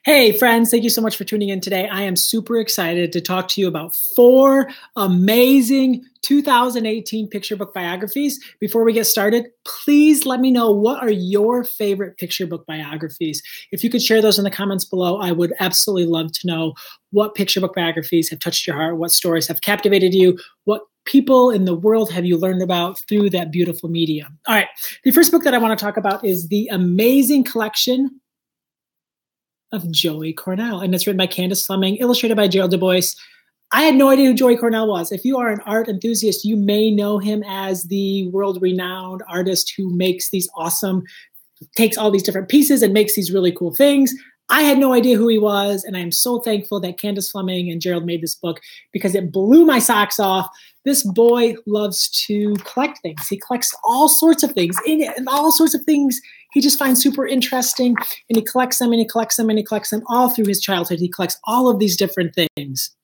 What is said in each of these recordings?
Hey friends, thank you so much for tuning in today. I am super excited to talk to you about 4 amazing 2018 picture book biographies. Before we get started, please let me know, what are your favorite picture book biographies? If you could share those in the comments below, I would absolutely love to know what picture book biographies have touched your heart, what stories have captivated you, what people in the world have you learned about through that beautiful medium. All right, the first book that I want to talk about is the amazing collection of Joey Cornell, and it's written by Candace Fleming, illustrated by Gérard DuBois. I had no idea who Joey Cornell was. If you are an art enthusiast, you may know him as the world-renowned artist who makes these awesome, takes all these different pieces and makes these really cool things. I had no idea who he was, and I'm so thankful that Candace Fleming and Gérard made this book because it blew my socks off. This boy loves to collect things. He collects all sorts of things, and all sorts of things he just finds super interesting, and he collects them, and he collects them, and he collects them all through his childhood. He collects all of these different things.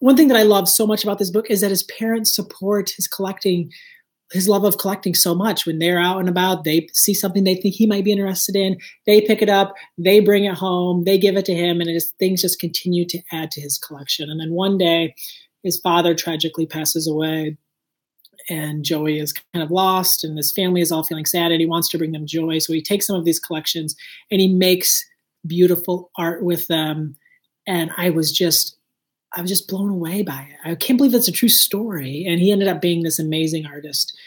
One thing that I love so much about this book is that his parents support his love of collecting so much. When they're out and about, they see something they think he might be interested in, they pick it up, they bring it home, they give it to him, and things just continue to add to his collection. And then one day, his father tragically passes away, and Joey is kind of lost, and his family is all feeling sad, and he wants to bring them joy. So he takes some of these collections, and he makes beautiful art with them. And I was just blown away by it. I can't believe that's a true story. And he ended up being this amazing artist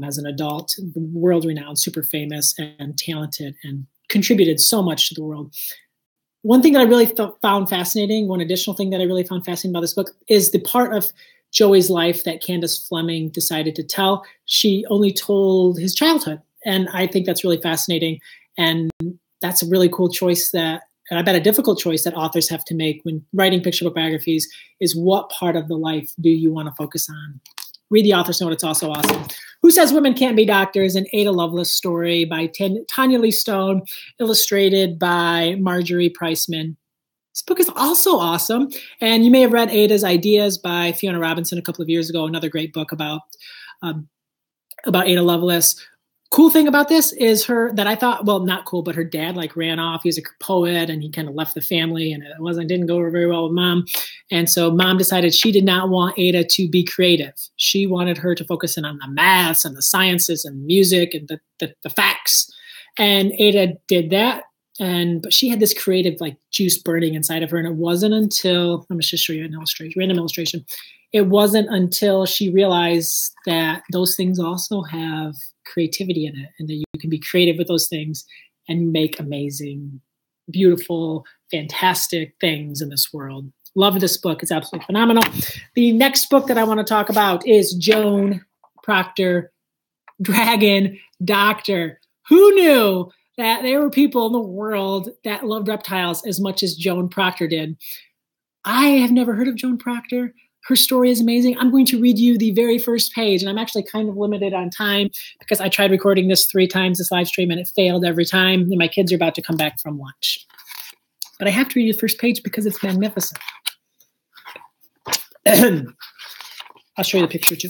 as an adult, world-renowned, super famous and talented, and contributed so much to the world. One thing that I really found fascinating, one additional thing that I really found fascinating about this book, is the part of Joey's life that Candace Fleming decided to tell. She only told his childhood. And I think that's really fascinating. And that's a really cool choice and I bet a difficult choice that authors have to make when writing picture book biographies, is what part of the life do you want to focus on? Read the author's note, it's also awesome. Who Says Women Can't Be Doctors? An Ada Lovelace story by Tanya Lee Stone, illustrated by Marjorie Priceman. This book is also awesome. And you may have read Ada's Ideas by Fiona Robinson a couple of years ago, another great book about Ada Lovelace. Cool thing about this is that I thought, well, not cool, but her dad ran off. He was a poet, and he kind of left the family, and it didn't go over very well with mom. And so mom decided she did not want Ada to be creative. She wanted her to focus in on the maths and the sciences and music and the facts. And Ada did that. But she had this creative juice burning inside of her. And it wasn't until, let me just show you an illustration, random illustration. It wasn't until she realized that those things also have creativity in it, and that you can be creative with those things and make amazing, beautiful, fantastic things in this world. Love this book. It's absolutely phenomenal. The next book that I want to talk about is Joan, Proctor, Dragon, Doctor. Who knew that there were people in the world that loved reptiles as much as Joan Proctor did? I have never heard of Joan Proctor. Her story is amazing. I'm going to read you the very first page, and I'm actually kind of limited on time because I tried recording this 3 times, this live stream, and it failed every time, and my kids are about to come back from lunch. But I have to read you the first page because it's magnificent. I'll show you the picture too.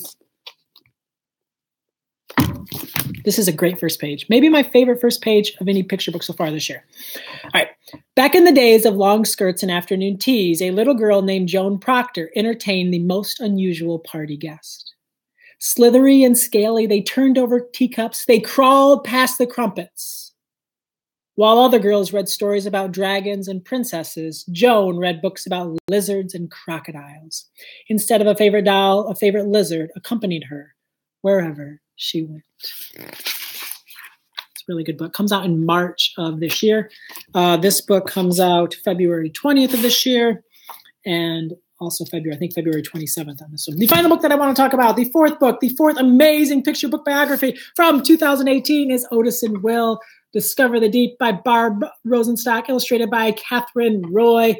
This is a great first page. Maybe my favorite first page of any picture book so far this year. All right. Back in the days of long skirts and afternoon teas, a little girl named Joan Proctor entertained the most unusual party guest. Slithery and scaly, they turned over teacups. They crawled past the crumpets. While other girls read stories about dragons and princesses, Joan read books about lizards and crocodiles. Instead of a favorite doll, a favorite lizard accompanied her wherever she went. It's a really good book. Comes out in March of this year. This book comes out February 20th of this year, and also February 27th on this one. The final book that I want to talk about, the fourth book, the fourth amazing picture book biography from 2018 is Otis and Will, Discover the Deep by Barb Rosenstock, illustrated by Katherine Roy.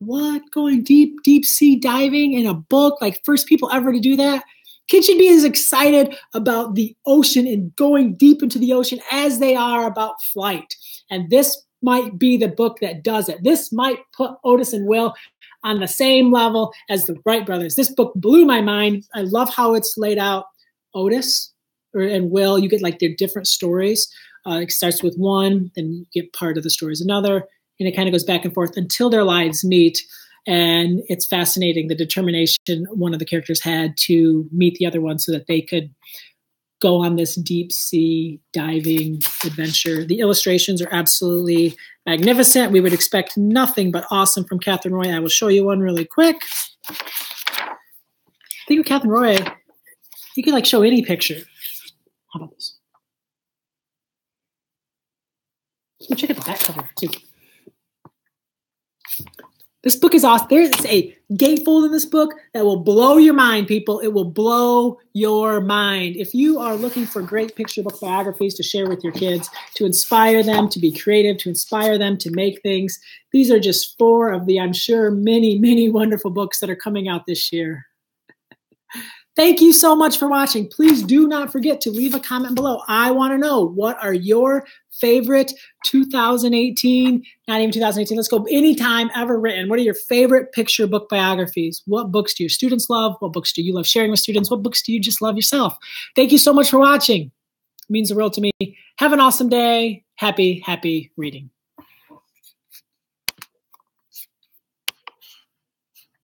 What? Going deep sea diving in a book? First people ever to do that? Kids should be as excited about the ocean and going deep into the ocean as they are about flight. And this might be the book that does it. This might put Otis and Will on the same level as the Wright brothers. This book blew my mind. I love how it's laid out. Otis and Will, you get like their different stories. It starts with one, then you get part of the story is another, and it kind of goes back and forth until their lives meet. And it's fascinating the determination one of the characters had to meet the other one so that they could go on this deep sea diving adventure. The illustrations are absolutely magnificent. We would expect nothing but awesome from Catherine Roy. I will show you one really quick. I think with Catherine Roy, you can like show any picture. How about this? Check out the back cover too. This book is awesome. There's a gatefold in this book that will blow your mind, people. It will blow your mind. If you are looking for great picture book biographies to share with your kids, to inspire them to be creative, to inspire them to make things, these are just 4 of the, I'm sure, many, many wonderful books that are coming out this year. Thank you so much for watching. Please do not forget to leave a comment below. I want to know, what are your favorite 2018, not even 2018, let's go anytime ever written. What are your favorite picture book biographies? What books do your students love? What books do you love sharing with students? What books do you just love yourself? Thank you so much for watching. It means the world to me. Have an awesome day. Happy reading.